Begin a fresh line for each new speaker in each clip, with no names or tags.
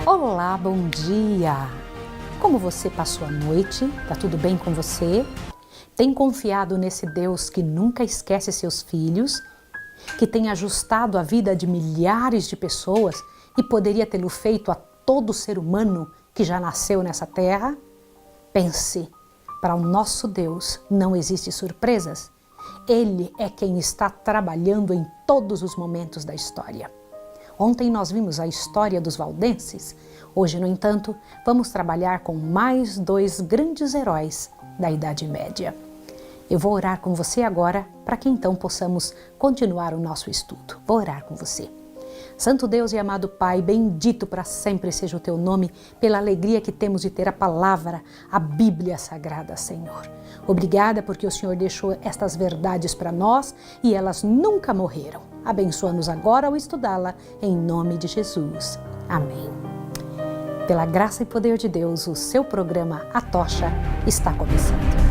Olá, bom dia! Como você passou a noite? Tá tudo bem com você? Tem confiado nesse Deus que nunca esquece seus filhos? Que tem ajustado a vida de milhares de pessoas e poderia tê-lo feito a todo ser humano que já nasceu nessa terra? Pense, para o nosso Deus não existem surpresas. Ele é quem está trabalhando em todos os momentos da história. Ontem nós vimos a história dos valdenses. Hoje, no entanto, vamos trabalhar com mais dois grandes heróis da Idade Média. Eu vou orar com você agora para que então possamos continuar o nosso estudo. Vou orar com você. Santo Deus e amado Pai, bendito para sempre seja o teu nome, pela alegria que temos de ter a palavra, a Bíblia Sagrada, Senhor. Obrigada porque o Senhor deixou estas verdades para nós e elas nunca morreram. Abençoa-nos agora ao estudá-la, em nome de Jesus. Amém. Pela graça e poder de Deus, o seu programa A Tocha está começando.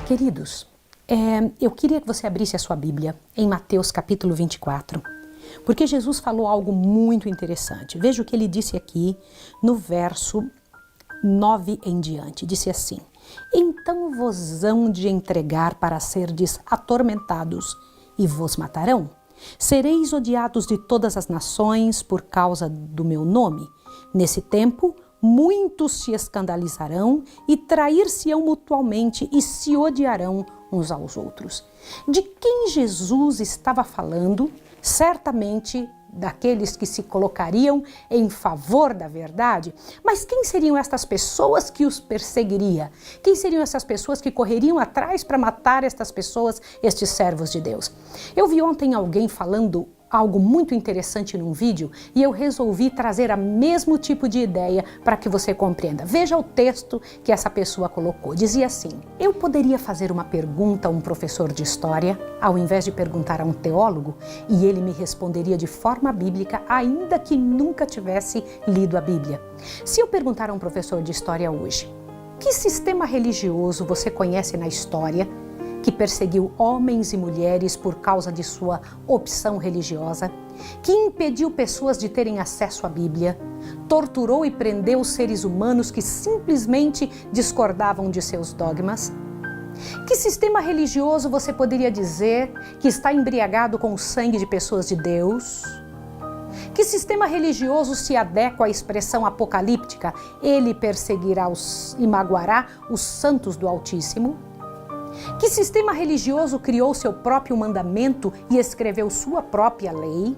Queridos, eu queria que você abrisse a sua Bíblia em Mateus capítulo 24, porque Jesus falou algo muito interessante. Veja o que ele disse aqui no verso 9 em diante. Disse assim: então vos hão de entregar para serdes atormentados e vos matarão. Sereis odiados de todas as nações por causa do meu nome. Nesse tempo, muitos se escandalizarão e trair-se-ão mutuamente e se odiarão uns aos outros. De quem Jesus estava falando? Certamente daqueles que se colocariam em favor da verdade. Mas quem seriam estas pessoas que os perseguiriam? Quem seriam essas pessoas que correriam atrás para matar estas pessoas, estes servos de Deus? Eu vi ontem alguém falando algo muito interessante num vídeo e eu resolvi trazer o mesmo tipo de ideia para que você compreenda. Veja o texto que essa pessoa colocou. Dizia assim: eu poderia fazer uma pergunta a um professor de história, ao invés de perguntar a um teólogo, e ele me responderia de forma bíblica, ainda que nunca tivesse lido a Bíblia. Se eu perguntar a um professor de história hoje, que sistema religioso você conhece na história que perseguiu homens e mulheres por causa de sua opção religiosa, que impediu pessoas de terem acesso à Bíblia, torturou e prendeu seres humanos que simplesmente discordavam de seus dogmas? Que sistema religioso você poderia dizer que está embriagado com o sangue de pessoas de Deus? Que sistema religioso se adequa à expressão apocalíptica, ele perseguirá e magoará os santos do Altíssimo? Que sistema religioso criou seu próprio mandamento e escreveu sua própria lei?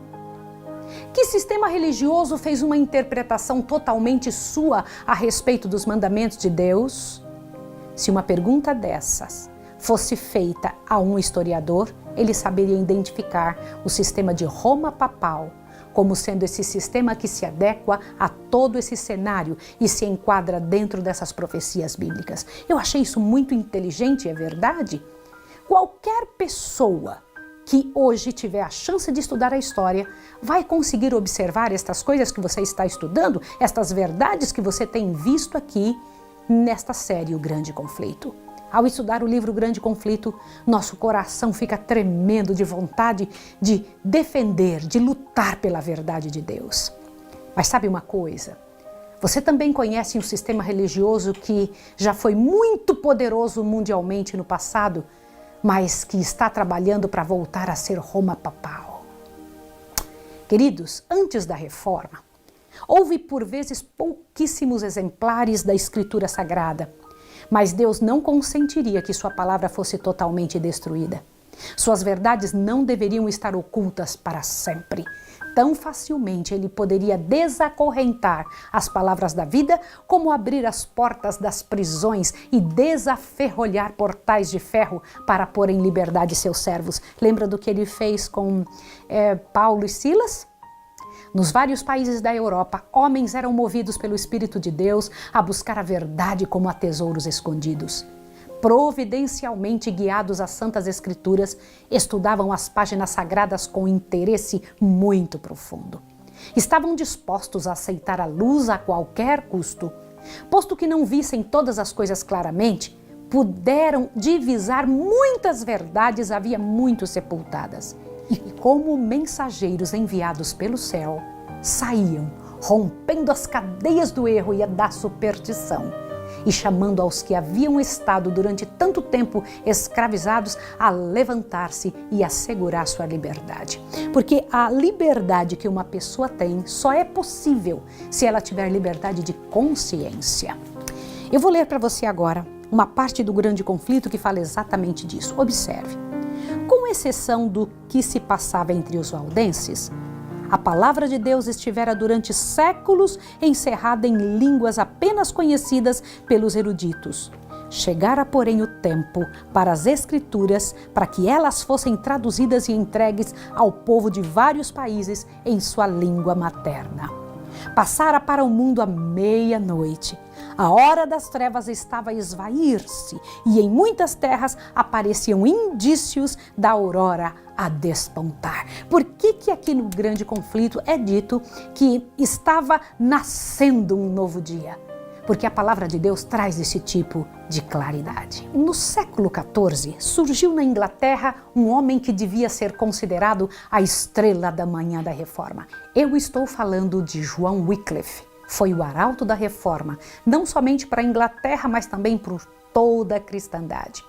Que sistema religioso fez uma interpretação totalmente sua a respeito dos mandamentos de Deus? Se uma pergunta dessas fosse feita a um historiador, ele saberia identificar o sistema de Roma papal como sendo esse sistema que se adequa a todo esse cenário e se enquadra dentro dessas profecias bíblicas. Eu achei isso muito inteligente, é verdade? Qualquer pessoa que hoje tiver a chance de estudar a história vai conseguir observar estas coisas que você está estudando, estas verdades que você tem visto aqui nesta série O Grande Conflito. Ao estudar o livro Grande Conflito, nosso coração fica tremendo de vontade de defender, de lutar pela verdade de Deus. Mas sabe uma coisa? Você também conhece um sistema religioso que já foi muito poderoso mundialmente no passado, mas que está trabalhando para voltar a ser Roma papal. Queridos, antes da Reforma, houve por vezes pouquíssimos exemplares da Escritura Sagrada, mas Deus não consentiria que sua palavra fosse totalmente destruída. Suas verdades não deveriam estar ocultas para sempre. Tão facilmente ele poderia desacorrentar as palavras da vida, como abrir as portas das prisões e desaferrolhar portais de ferro para pôr em liberdade seus servos. Lembra do que ele fez com Paulo e Silas? Nos vários países da Europa, homens eram movidos pelo Espírito de Deus a buscar a verdade como a tesouros escondidos. Providencialmente guiados às Santas Escrituras, estudavam as páginas sagradas com interesse muito profundo. Estavam dispostos a aceitar a luz a qualquer custo. Posto que não vissem todas as coisas claramente, puderam divisar muitas verdades havia muito sepultadas. E como mensageiros enviados pelo céu, saíam, rompendo as cadeias do erro e da superstição, e chamando aos que haviam estado durante tanto tempo escravizados a levantar-se e assegurar sua liberdade. Porque a liberdade que uma pessoa tem só é possível se ela tiver liberdade de consciência. Eu vou ler para você agora uma parte do grande conflito que fala exatamente disso. Observe. Com exceção do que se passava entre os valdenses, a palavra de Deus estivera durante séculos encerrada em línguas apenas conhecidas pelos eruditos. Chegara, porém, o tempo para as Escrituras, para que elas fossem traduzidas e entregues ao povo de vários países em sua língua materna. Passara para o mundo a meia-noite. A hora das trevas estava a esvair-se e em muitas terras apareciam indícios da aurora a despontar. Por que aqui no grande conflito é dito que estava nascendo um novo dia? Porque a palavra de Deus traz esse tipo de claridade. No século XIV, surgiu na Inglaterra um homem que devia ser considerado a estrela da manhã da Reforma. Eu estou falando de João Wycliffe. Foi o arauto da Reforma, não somente para a Inglaterra, mas também por toda a cristandade.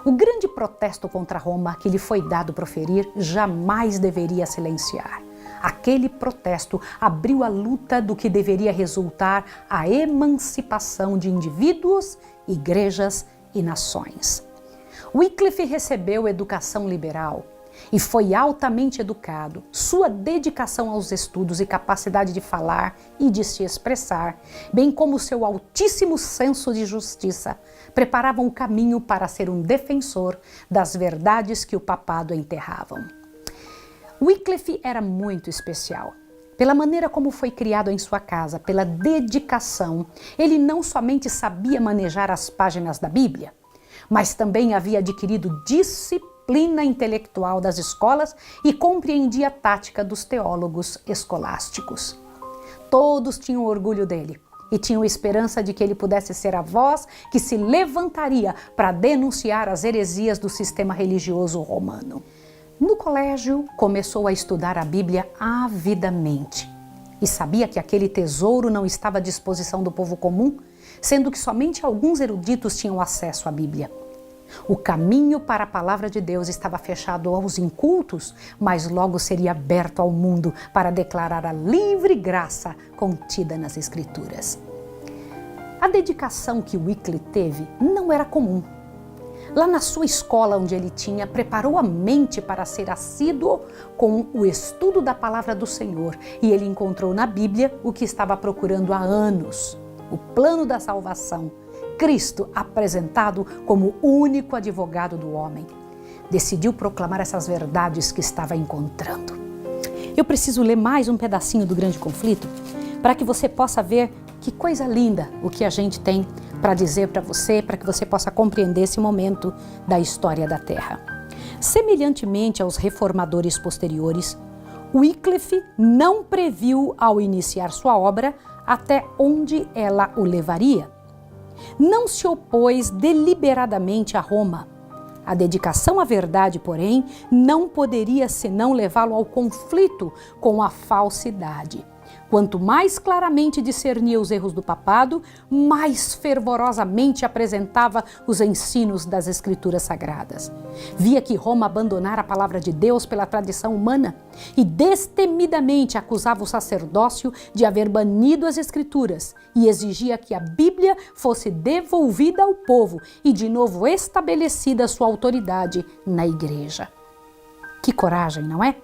O grande protesto contra Roma que lhe foi dado proferir jamais deveria silenciar. Aquele protesto abriu a luta do que deveria resultar a emancipação de indivíduos, igrejas e nações. Wycliffe recebeu educação liberal e foi altamente educado. Sua dedicação aos estudos e capacidade de falar e de se expressar, bem como seu altíssimo senso de justiça, preparavam o caminho para ser um defensor das verdades que o papado enterravam. Wycliffe era muito especial. Pela maneira como foi criado em sua casa, pela dedicação, ele não somente sabia manejar as páginas da Bíblia, mas também havia adquirido disciplina intelectual das escolas e compreendia a tática dos teólogos escolásticos. Todos tinham orgulho dele e tinham esperança de que ele pudesse ser a voz que se levantaria para denunciar as heresias do sistema religioso romano. No colégio, começou a estudar a Bíblia avidamente e sabia que aquele tesouro não estava à disposição do povo comum, sendo que somente alguns eruditos tinham acesso à Bíblia. O caminho para a palavra de Deus estava fechado aos incultos, mas logo seria aberto ao mundo para declarar a livre graça contida nas Escrituras. A dedicação que Wycliffe teve não era comum. Lá na sua escola onde ele tinha, preparou a mente para ser assíduo com o estudo da palavra do Senhor e ele encontrou na Bíblia o que estava procurando há anos, o plano da salvação, Cristo apresentado como o único advogado do homem. Decidiu proclamar essas verdades que estava encontrando. Eu preciso ler mais um pedacinho do grande conflito para que você possa ver que coisa linda o que a gente tem para dizer para você, para que você possa compreender esse momento da história da Terra. Semelhantemente aos reformadores posteriores, Wycliffe não previu ao iniciar sua obra até onde ela o levaria. Não se opôs deliberadamente a Roma. A dedicação à verdade, porém, não poderia senão levá-lo ao conflito com a falsidade. Quanto mais claramente discernia os erros do papado, mais fervorosamente apresentava os ensinos das Escrituras Sagradas. Via que Roma abandonara a palavra de Deus pela tradição humana e destemidamente acusava o sacerdócio de haver banido as Escrituras e exigia que a Bíblia fosse devolvida ao povo e de novo estabelecida sua autoridade na igreja. Que coragem, não é?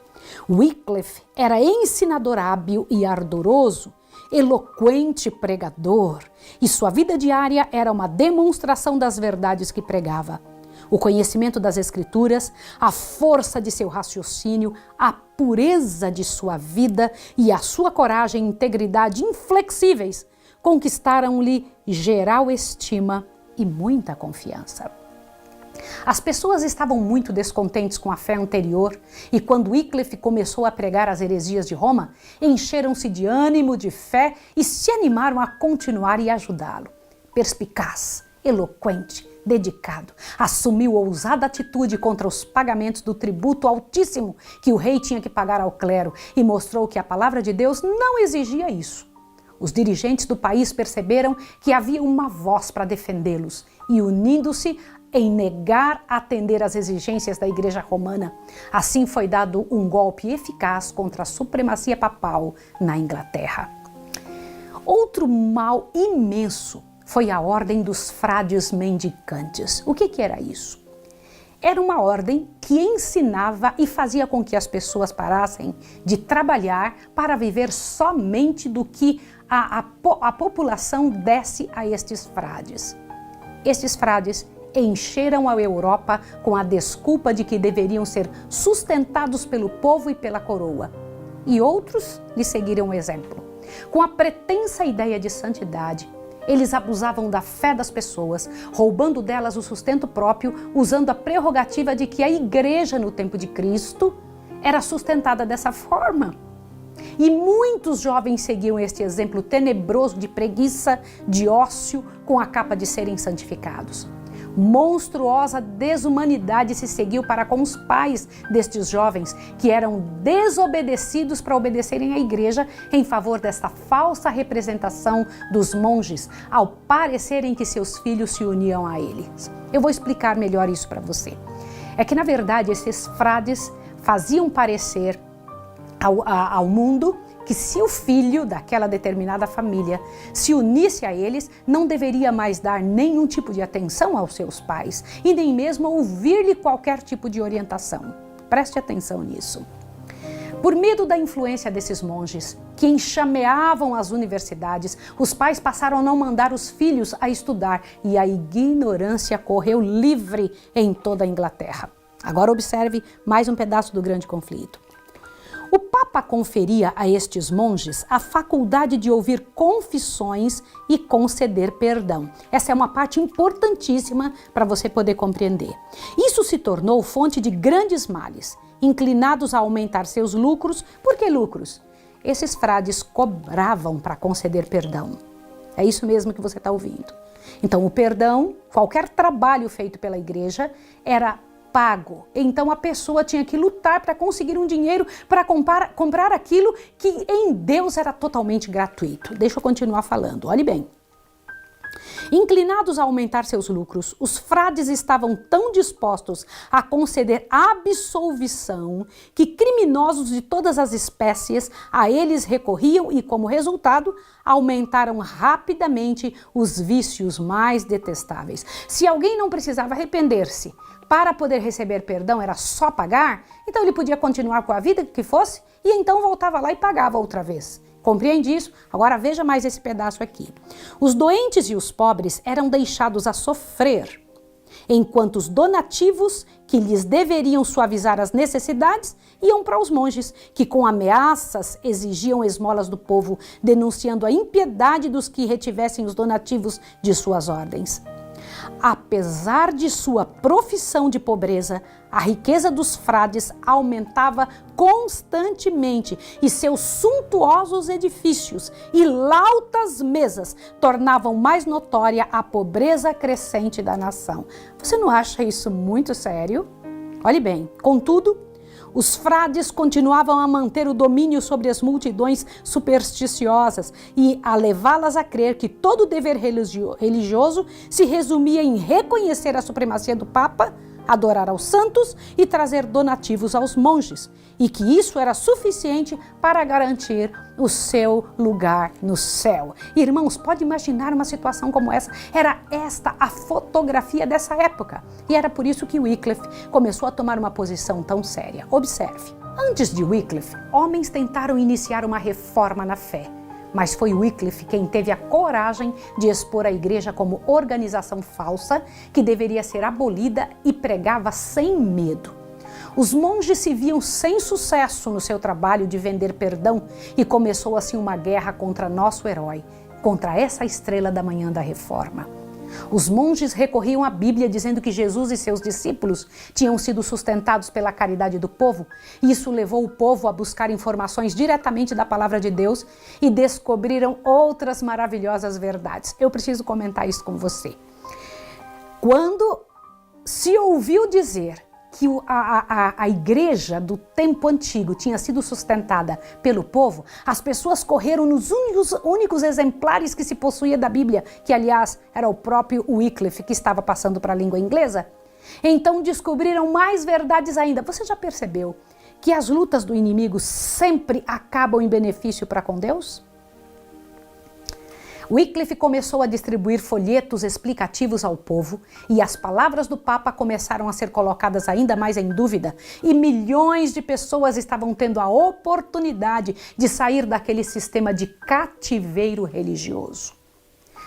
Wycliffe era ensinador hábil e ardoroso, eloquente pregador, e sua vida diária era uma demonstração das verdades que pregava. O conhecimento das Escrituras, a força de seu raciocínio, a pureza de sua vida e a sua coragem e integridade inflexíveis conquistaram-lhe geral estima e muita confiança. As pessoas estavam muito descontentes com a fé anterior e quando Wycliffe começou a pregar as heresias de Roma, encheram-se de ânimo, de fé e se animaram a continuar e ajudá-lo. Perspicaz, eloquente, dedicado, assumiu ousada atitude contra os pagamentos do tributo altíssimo que o rei tinha que pagar ao clero e mostrou que a palavra de Deus não exigia isso. Os dirigentes do país perceberam que havia uma voz para defendê-los e, unindo-se em negar atender às exigências da Igreja Romana, assim foi dado um golpe eficaz contra a supremacia papal na Inglaterra. Outro mal imenso foi a Ordem dos Frades Mendicantes. O que era isso? Era uma ordem que ensinava e fazia com que as pessoas parassem de trabalhar para viver somente do que a população desse a estes frades. Estes frades encheram a Europa com a desculpa de que deveriam ser sustentados pelo povo e pela coroa. E outros lhe seguiram o exemplo. Com a pretensa ideia de santidade, eles abusavam da fé das pessoas, roubando delas o sustento próprio, usando a prerrogativa de que a igreja no tempo de Cristo era sustentada dessa forma. E muitos jovens seguiam este exemplo tenebroso de preguiça, de ócio, com a capa de serem santificados. Monstruosa desumanidade se seguiu para com os pais destes jovens, que eram desobedecidos para obedecerem à igreja em favor desta falsa representação dos monges, ao parecerem que seus filhos se uniam a eles. Eu vou explicar melhor isso para você. É que, na verdade, esses frades faziam parecer ao mundo que se o filho daquela determinada família se unisse a eles, não deveria mais dar nenhum tipo de atenção aos seus pais e nem mesmo ouvir-lhe qualquer tipo de orientação. Preste atenção nisso. Por medo da influência desses monges, que enxameavam as universidades, os pais passaram a não mandar os filhos a estudar e a ignorância correu livre em toda a Inglaterra. Agora observe mais um pedaço do grande conflito. O Papa conferia a estes monges a faculdade de ouvir confissões e conceder perdão. Essa é uma parte importantíssima para você poder compreender. Isso se tornou fonte de grandes males, inclinados a aumentar seus lucros. Por que lucros? Esses frades cobravam para conceder perdão. É isso mesmo que você está ouvindo. Então, o perdão, qualquer trabalho feito pela igreja, era pago. Então a pessoa tinha que lutar para conseguir um dinheiro para comprar aquilo que em Deus era totalmente gratuito. Deixa eu continuar falando, olhe bem. Inclinados a aumentar seus lucros, os frades estavam tão dispostos a conceder absolvição que criminosos de todas as espécies a eles recorriam e, como resultado, aumentaram rapidamente os vícios mais detestáveis. Se alguém não precisava arrepender-se para poder receber perdão, era só pagar, então ele podia continuar com a vida que fosse e então voltava lá e pagava outra vez. Compreende isso? Agora veja mais esse pedaço aqui. Os doentes e os pobres eram deixados a sofrer, enquanto os donativos, que lhes deveriam suavizar as necessidades, iam para os monges, que com ameaças exigiam esmolas do povo, denunciando a impiedade dos que retivessem os donativos de suas ordens. Apesar de sua profissão de pobreza, a riqueza dos frades aumentava constantemente e seus suntuosos edifícios e lautas mesas tornavam mais notória a pobreza crescente da nação. Você não acha isso muito sério? Olhe bem, contudo, Os frades continuavam a manter o domínio sobre as multidões supersticiosas e a levá-las a crer que todo o dever religioso se resumia em reconhecer a supremacia do Papa, adorar aos santos e trazer donativos aos monges, e que isso era suficiente para garantir o seu lugar no céu. Irmãos, pode imaginar uma situação como essa? Era esta a fotografia dessa época. E era por isso que Wycliffe começou a tomar uma posição tão séria. Observe, antes de Wycliffe, homens tentaram iniciar uma reforma na fé. Mas foi Wycliffe quem teve a coragem de expor a igreja como organização falsa que deveria ser abolida e pregava sem medo. Os monges se viam sem sucesso no seu trabalho de vender perdão e começou assim uma guerra contra nosso herói, contra essa estrela da manhã da reforma. Os monges recorriam à Bíblia dizendo que Jesus e seus discípulos tinham sido sustentados pela caridade do povo, e isso levou o povo a buscar informações diretamente da palavra de Deus e descobriram outras maravilhosas verdades. Eu preciso comentar isso com você. Quando se ouviu dizer que a igreja do tempo antigo tinha sido sustentada pelo povo, as pessoas correram nos únicos exemplares que se possuía da Bíblia, que aliás era o próprio Wycliffe que estava passando para a língua inglesa. Então descobriram mais verdades ainda. Você já percebeu que as lutas do inimigo sempre acabam em benefício para com Deus? Wycliffe começou a distribuir folhetos explicativos ao povo e as palavras do Papa começaram a ser colocadas ainda mais em dúvida e milhões de pessoas estavam tendo a oportunidade de sair daquele sistema de cativeiro religioso.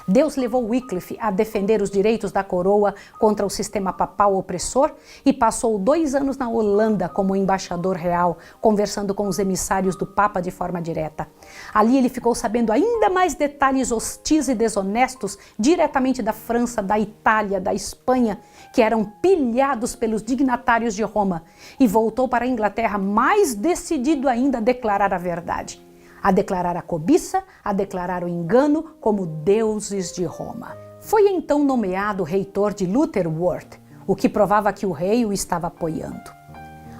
Deus levou Wycliffe a defender os direitos da coroa contra o sistema papal opressor e passou 2 anos na Holanda como embaixador real, conversando com os emissários do Papa de forma direta. Ali ele ficou sabendo ainda mais detalhes hostis e desonestos diretamente da França, da Itália, da Espanha, que eram pilhados pelos dignatários de Roma, e voltou para a Inglaterra mais decidido ainda a declarar a verdade. A declarar a cobiça, a declarar o engano como deuses de Roma. Foi então nomeado reitor de Lutherworth, o que provava que o rei o estava apoiando.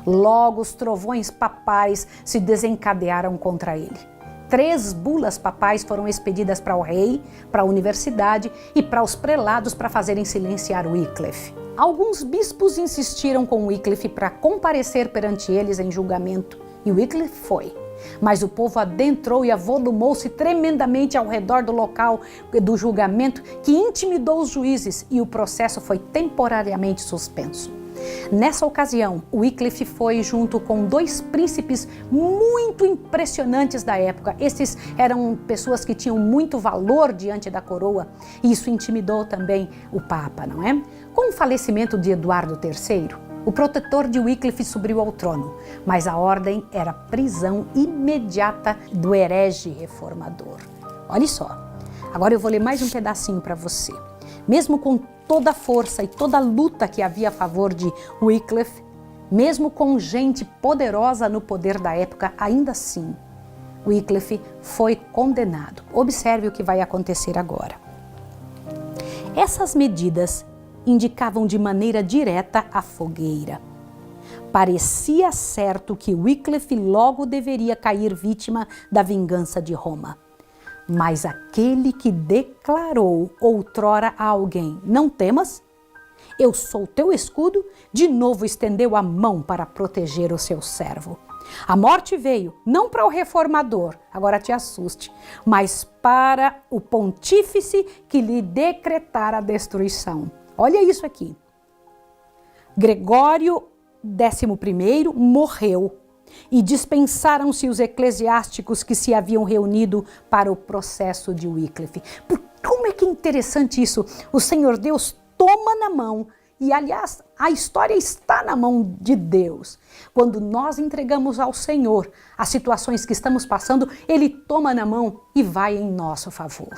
Logo os trovões papais se desencadearam contra ele. 3 bulas papais foram expedidas para o rei, para a universidade e para os prelados para fazerem silenciar Wycliffe. Alguns bispos insistiram com Wycliffe para comparecer perante eles em julgamento, e Wycliffe foi. Mas o povo adentrou e avolumou-se tremendamente ao redor do local do julgamento, que intimidou os juízes, e o processo foi temporariamente suspenso. Nessa ocasião, Wycliffe foi junto com 2 príncipes muito impressionantes da época. Esses eram pessoas que tinham muito valor diante da coroa, e isso intimidou também o Papa, não é? Com o falecimento de Eduardo III, o protetor de Wycliffe subiu ao trono, mas a ordem era prisão imediata do herege reformador. Olha só, agora eu vou ler mais um pedacinho para você. Mesmo com toda a força e toda a luta que havia a favor de Wycliffe, mesmo com gente poderosa no poder da época, ainda assim, Wycliffe foi condenado. Observe o que vai acontecer agora. Essas medidas indicavam de maneira direta a fogueira. Parecia certo que Wycliffe logo deveria cair vítima da vingança de Roma. Mas aquele que declarou outrora a alguém: "Não temas, eu sou teu escudo", de novo estendeu a mão para proteger o seu servo. A morte veio não para o reformador, agora te assuste, mas para o pontífice que lhe decretara a destruição. Olha isso aqui. Gregório XI morreu e dispensaram-se os eclesiásticos que se haviam reunido para o processo de Wycliffe. Como é que é interessante isso? O Senhor Deus toma na mão, e aliás, a história está na mão de Deus. Quando nós entregamos ao Senhor as situações que estamos passando, Ele toma na mão e vai em nosso favor.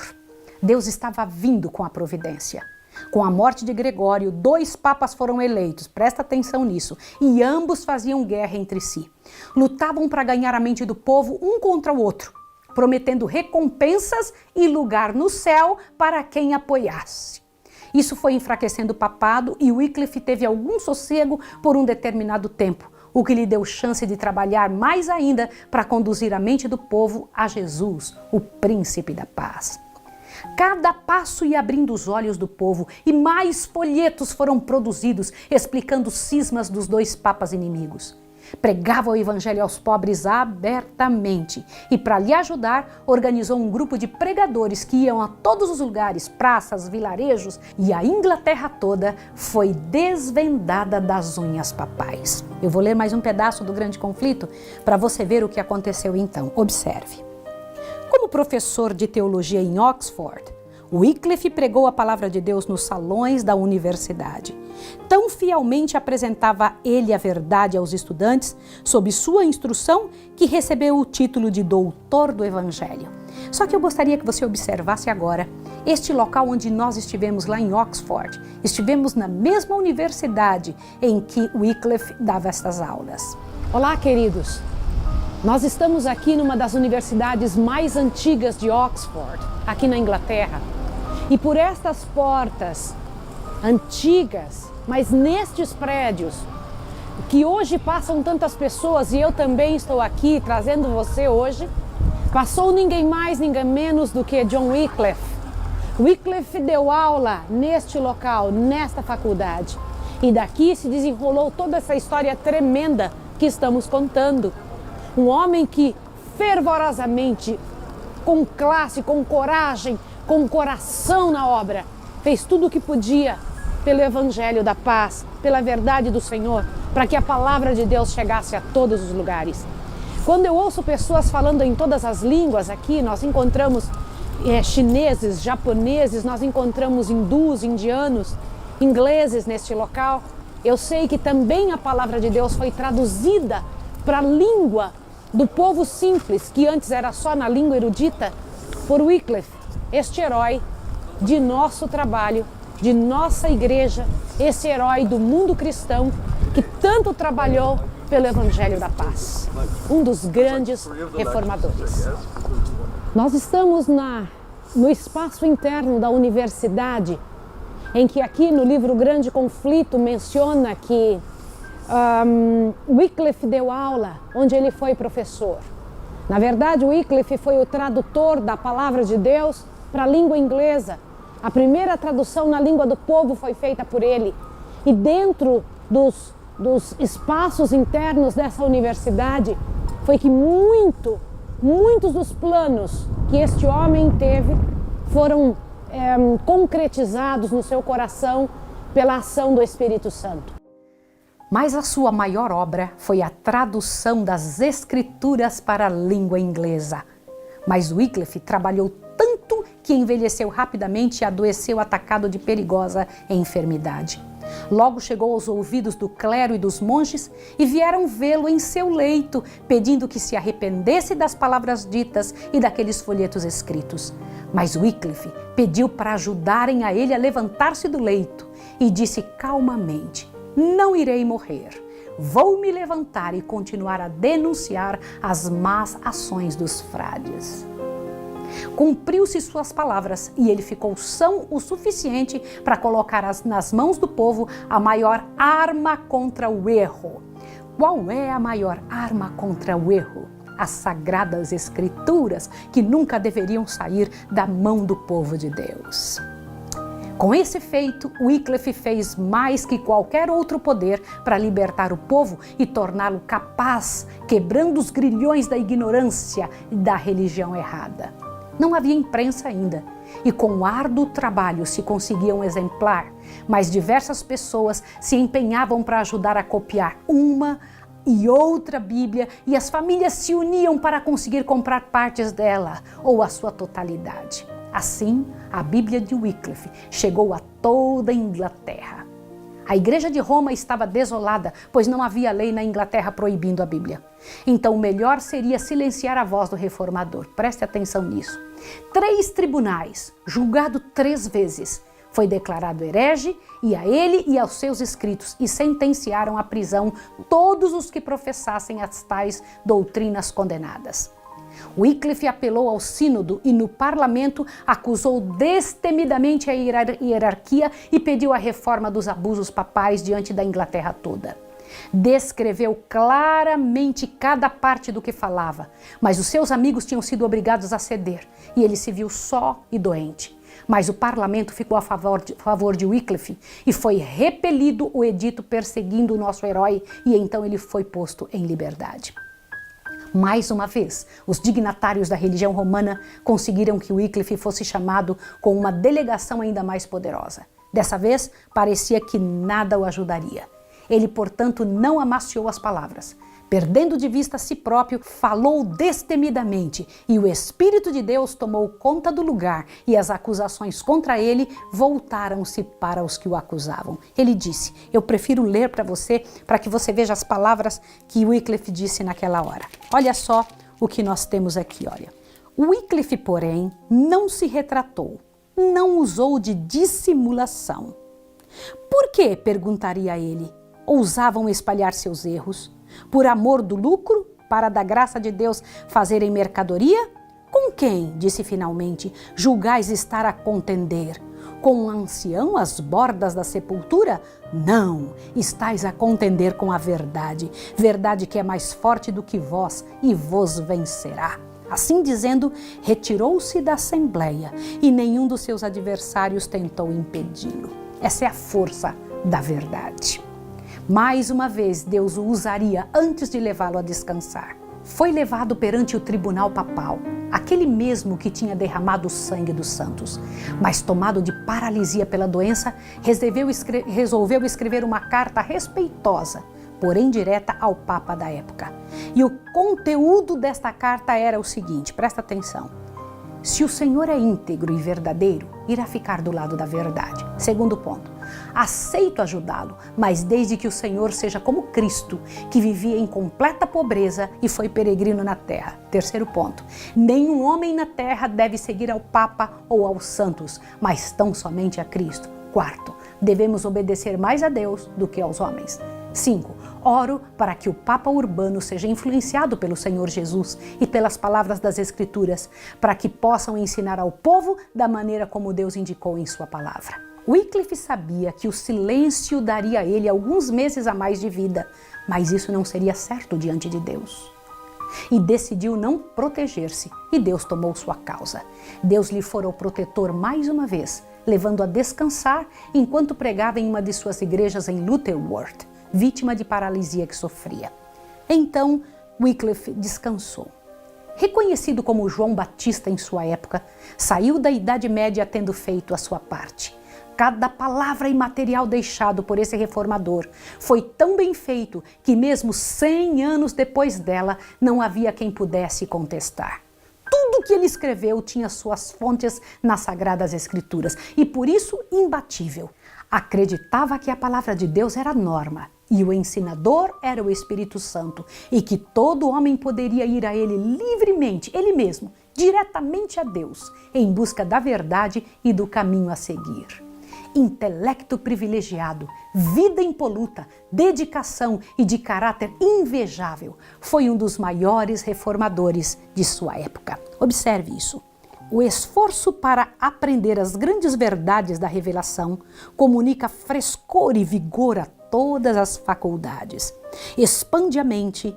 Deus estava vindo com a providência. Com a morte de Gregório, 2 papas foram eleitos, presta atenção nisso, e ambos faziam guerra entre si. Lutavam para ganhar a mente do povo um contra o outro, prometendo recompensas e lugar no céu para quem apoiasse. Isso foi enfraquecendo o papado e Wycliffe teve algum sossego por um determinado tempo. o que lhe deu chance de trabalhar mais ainda para conduzir a mente do povo a Jesus, o príncipe da paz. Cada passo ia abrindo os olhos do povo e mais folhetos foram produzidos explicando os cismas dos dois papas inimigos. Pregava o evangelho aos pobres abertamente e, para lhe ajudar, organizou um grupo de pregadores que iam a todos os lugares, praças, vilarejos, e a Inglaterra toda foi desvendada das unhas papais. Eu vou ler mais um pedaço do Grande Conflito para você ver o que aconteceu então. Observe. Como professor de teologia em Oxford, Wycliffe pregou a palavra de Deus nos salões da universidade. Tão fielmente apresentava ele a verdade aos estudantes, sob sua instrução, que recebeu o título de doutor do Evangelho. Só que eu gostaria que você observasse agora este local onde nós estivemos lá em Oxford. Estivemos na mesma universidade em que Wycliffe dava estas aulas.
Olá, queridos! Nós estamos aqui numa das universidades mais antigas de Oxford, aqui na Inglaterra. E por estas portas antigas, mas nestes prédios, que hoje passam tantas pessoas, e eu também estou aqui trazendo você hoje, passou ninguém mais, ninguém menos do que John Wycliffe. Wycliffe deu aula neste local, nesta faculdade. E daqui se desenrolou toda essa história tremenda que estamos contando. Um homem que fervorosamente, com classe, com coragem, com coração na obra, fez tudo o que podia pelo Evangelho da paz, pela verdade do Senhor, para que a palavra de Deus chegasse a todos os lugares. Quando eu ouço pessoas falando em todas as línguas aqui, nós encontramos chineses, japoneses, nós encontramos hindus, indianos, ingleses neste local. Eu sei que também a palavra de Deus foi traduzida para a língua do povo simples, que antes era só na língua erudita, por Wycliffe, este herói de nosso trabalho, de nossa igreja, esse herói do mundo cristão que tanto trabalhou pelo Evangelho da Paz, um dos grandes reformadores. Nós estamos no espaço interno da universidade, em que aqui no livro Grande Conflito menciona que Wycliffe deu aula onde ele foi professor. Na verdade, Wycliffe foi o tradutor da palavra de Deus para a língua inglesa. A primeira tradução na língua do povo foi feita por ele. E dentro dos espaços internos dessa universidade foi que muitos dos planos que este homem teve foram concretizados no seu coração pela ação do Espírito Santo.
Mas a sua maior obra foi a tradução das Escrituras para a língua inglesa. Mas Wycliffe trabalhou tanto que envelheceu rapidamente e adoeceu atacado de perigosa enfermidade. Logo chegou aos ouvidos do clero e dos monges e vieram vê-lo em seu leito, pedindo que se arrependesse das palavras ditas e daqueles folhetos escritos. Mas Wycliffe pediu para ajudarem a ele a levantar-se do leito e disse calmamente: não irei morrer. Vou me levantar e continuar a denunciar as más ações dos frades. Cumpriu-se suas palavras e ele ficou são o suficiente para colocar nas mãos do povo a maior arma contra o erro. Qual é a maior arma contra o erro? As Sagradas Escrituras, que nunca deveriam sair da mão do povo de Deus. Com esse feito, Wycliffe fez mais que qualquer outro poder para libertar o povo e torná-lo capaz, quebrando os grilhões da ignorância e da religião errada. Não havia imprensa ainda, e com árduo trabalho se conseguia um exemplar, mas diversas pessoas se empenhavam para ajudar a copiar uma e outra Bíblia, e as famílias se uniam para conseguir comprar partes dela ou a sua totalidade. Assim, a Bíblia de Wycliffe chegou a toda a Inglaterra. A Igreja de Roma estava desolada, pois não havia lei na Inglaterra proibindo a Bíblia. Então, o melhor seria silenciar a voz do reformador. Preste atenção nisso. 3 tribunais, julgado 3 vezes, foi declarado herege, e a ele e aos seus escritos, e sentenciaram à prisão todos os que professassem as tais doutrinas condenadas. Wycliffe apelou ao sínodo e no parlamento acusou destemidamente a hierarquia e pediu a reforma dos abusos papais diante da Inglaterra toda. Descreveu claramente cada parte do que falava, mas os seus amigos tinham sido obrigados a ceder e ele se viu só e doente. Mas o parlamento ficou a favor de Wycliffe e foi repelido o edito perseguindo o nosso herói e então ele foi posto em liberdade. Mais uma vez, os dignatários da religião romana conseguiram que Wycliffe fosse chamado com uma delegação ainda mais poderosa. Dessa vez, parecia que nada o ajudaria. Ele, portanto, não amaciou as palavras. Perdendo de vista a si próprio, falou destemidamente e o Espírito de Deus tomou conta do lugar e as acusações contra ele voltaram-se para os que o acusavam. Ele disse, eu prefiro ler para você, para que você veja as palavras que Wycliffe disse naquela hora. Olha só o que nós temos aqui, olha. Wycliffe, porém, não se retratou, não usou de dissimulação. Por que, perguntaria ele, ousavam espalhar seus erros? Por amor do lucro, para da graça de Deus fazerem mercadoria? Com quem, disse finalmente, julgais estar a contender? Com um ancião às bordas da sepultura? Não, estais a contender com a verdade, verdade que é mais forte do que vós e vos vencerá. Assim dizendo, retirou-se da assembleia e nenhum dos seus adversários tentou impedi-lo. Essa é a força da verdade. Mais uma vez, Deus o usaria antes de levá-lo a descansar. Foi levado perante o tribunal papal, aquele mesmo que tinha derramado o sangue dos santos. Mas tomado de paralisia pela doença, resolveu escrever uma carta respeitosa, porém direta ao Papa da época. E o conteúdo desta carta era o seguinte, presta atenção. Se o Senhor é íntegro e verdadeiro, irá ficar do lado da verdade. Segundo ponto, aceito ajudá-lo, mas desde que o Senhor seja como Cristo, que vivia em completa pobreza e foi peregrino na terra. Terceiro ponto, nenhum homem na terra deve seguir ao Papa ou aos santos, mas tão somente a Cristo. Quarto, devemos obedecer mais a Deus do que aos homens. 5. Oro para que o Papa Urbano seja influenciado pelo Senhor Jesus e pelas palavras das Escrituras, para que possam ensinar ao povo da maneira como Deus indicou em sua palavra. Wycliffe sabia que o silêncio daria a ele alguns meses a mais de vida, mas isso não seria certo diante de Deus. E decidiu não proteger-se, e Deus tomou sua causa. Deus lhe fora o protetor mais uma vez, levando a descansar enquanto pregava em uma de suas igrejas em Lutterworth, vítima de paralisia que sofria. Então, Wycliffe descansou. Reconhecido como João Batista em sua época, saiu da Idade Média tendo feito a sua parte. Cada palavra e material deixado por esse reformador foi tão bem feito que mesmo 100 anos depois dela, não havia quem pudesse contestar. Tudo que ele escreveu tinha suas fontes nas Sagradas Escrituras e por isso imbatível. Acreditava que a palavra de Deus era a norma e o ensinador era o Espírito Santo e que todo homem poderia ir a ele livremente, ele mesmo, diretamente a Deus, em busca da verdade e do caminho a seguir. Intelecto privilegiado, vida impoluta, dedicação e de caráter invejável, foi um dos maiores reformadores de sua época. Observe isso. O esforço para aprender as grandes verdades da revelação comunica frescor e vigor a todas as faculdades, expande a mente,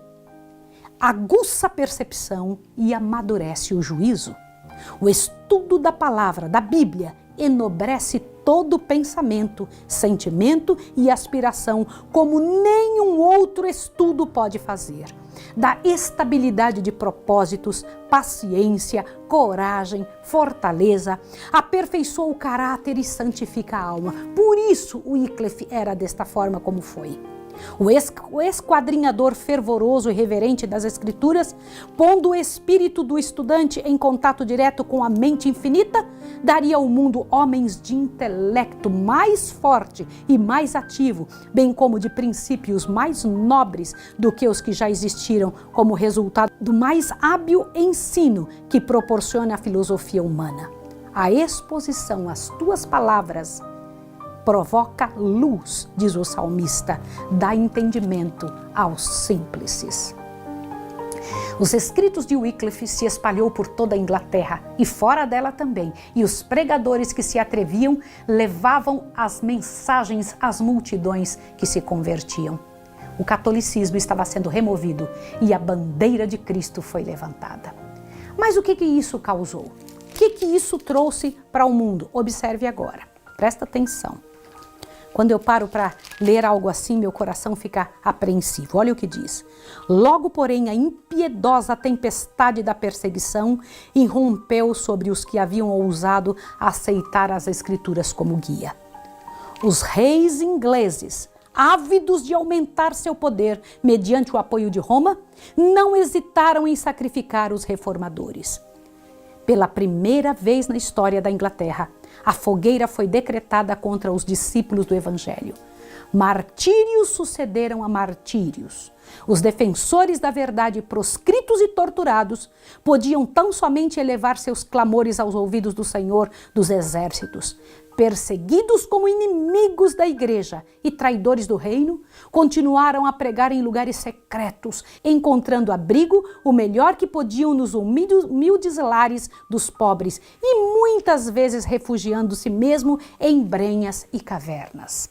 aguça a percepção e amadurece o juízo. O estudo da palavra, da Bíblia, enobrece todo pensamento, sentimento e aspiração, como nenhum outro estudo pode fazer. Dá estabilidade de propósitos, paciência, coragem, fortaleza, aperfeiçoa o caráter e santifica a alma. Por isso Wycliffe era desta forma como foi. O esquadrinhador fervoroso e reverente das Escrituras, pondo o espírito do estudante em contato direto com a mente infinita, daria ao mundo homens de intelecto mais forte e mais ativo, bem como de princípios mais nobres do que os que já existiram, como resultado do mais hábil ensino que proporciona a filosofia humana. A exposição às tuas palavras provoca luz, diz o salmista, dá entendimento aos simples. Os escritos de Wycliffe se espalhou por toda a Inglaterra e fora dela também, e os pregadores que se atreviam levavam as mensagens às multidões que se convertiam. O catolicismo estava sendo removido e a bandeira de Cristo foi levantada. Mas o que isso causou? O que isso trouxe para o mundo? Observe agora, presta atenção. Quando eu paro para ler algo assim, meu coração fica apreensivo. Olha o que diz. Logo, porém, a impiedosa tempestade da perseguição irrompeu sobre os que haviam ousado aceitar as Escrituras como guia. Os reis ingleses, ávidos de aumentar seu poder mediante o apoio de Roma, não hesitaram em sacrificar os reformadores. Pela primeira vez na história da Inglaterra, a fogueira foi decretada contra os discípulos do Evangelho. Martírios sucederam a martírios. Os defensores da verdade, proscritos e torturados, podiam tão somente elevar seus clamores aos ouvidos do Senhor dos Exércitos. Perseguidos como inimigos da igreja e traidores do reino, continuaram a pregar em lugares secretos, encontrando abrigo o melhor que podiam nos humildes lares dos pobres e muitas vezes refugiando-se mesmo em brenhas e cavernas.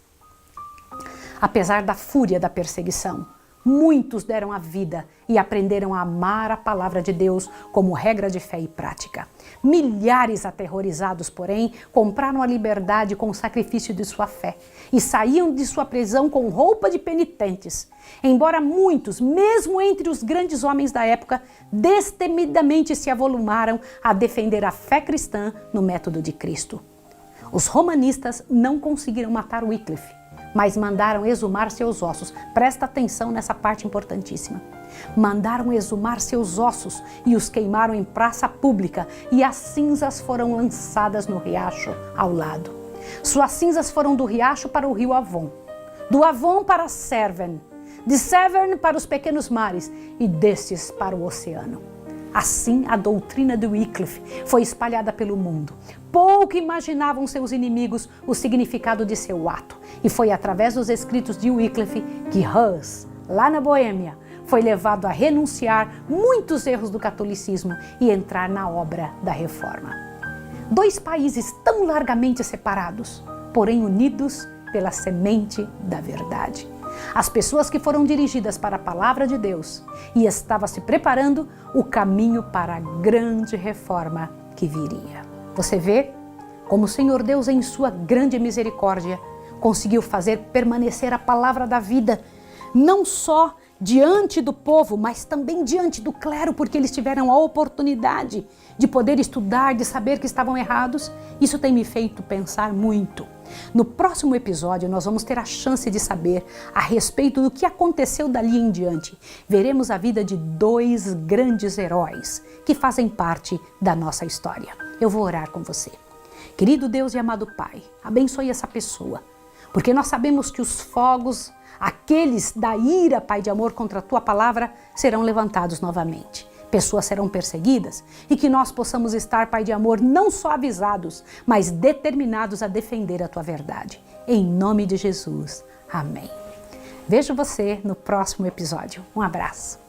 Apesar da fúria da perseguição, muitos deram a vida e aprenderam a amar a palavra de Deus como regra de fé e prática. Milhares aterrorizados, porém, compraram a liberdade com o sacrifício de sua fé e saíam de sua prisão com roupa de penitentes. Embora muitos, mesmo entre os grandes homens da época, destemidamente se avolumaram a defender a fé cristã no método de Cristo. Os romanistas não conseguiram matar Wycliffe, mas mandaram exumar seus ossos. Presta atenção nessa parte importantíssima. Mandaram exumar seus ossos e os queimaram em praça pública, e as cinzas foram lançadas no riacho ao lado. Suas cinzas foram do riacho para o rio Avon, do Avon para Severn, de Severn para os pequenos mares e destes para o oceano. Assim, a doutrina de Wycliffe foi espalhada pelo mundo. Pouco imaginavam seus inimigos o significado de seu ato. E foi através dos escritos de Wycliffe que Hus, lá na Boêmia, foi levado a renunciar muitos erros do catolicismo e entrar na obra da reforma. Dois países tão largamente separados, porém unidos pela semente da verdade. As pessoas que foram dirigidas para a palavra de Deus e estavam se preparando o caminho para a grande reforma que viria. Você vê como o Senhor Deus, em sua grande misericórdia, conseguiu fazer permanecer a palavra da vida, não só diante do povo, mas também diante do clero, porque eles tiveram a oportunidade de poder estudar, de saber que estavam errados. Isso tem me feito pensar muito. No próximo episódio, nós vamos ter a chance de saber a respeito do que aconteceu dali em diante. Veremos a vida de dois grandes heróis que fazem parte da nossa história. Eu vou orar com você. Querido Deus e amado Pai, abençoe essa pessoa, porque nós sabemos que os fogos, aqueles da ira, Pai de amor, contra a Tua palavra, serão levantados novamente. Pessoas serão perseguidas e que nós possamos estar, Pai de amor, não só avisados, mas determinados a defender a Tua verdade. Em nome de Jesus. Amém. Vejo você no próximo episódio. Um abraço.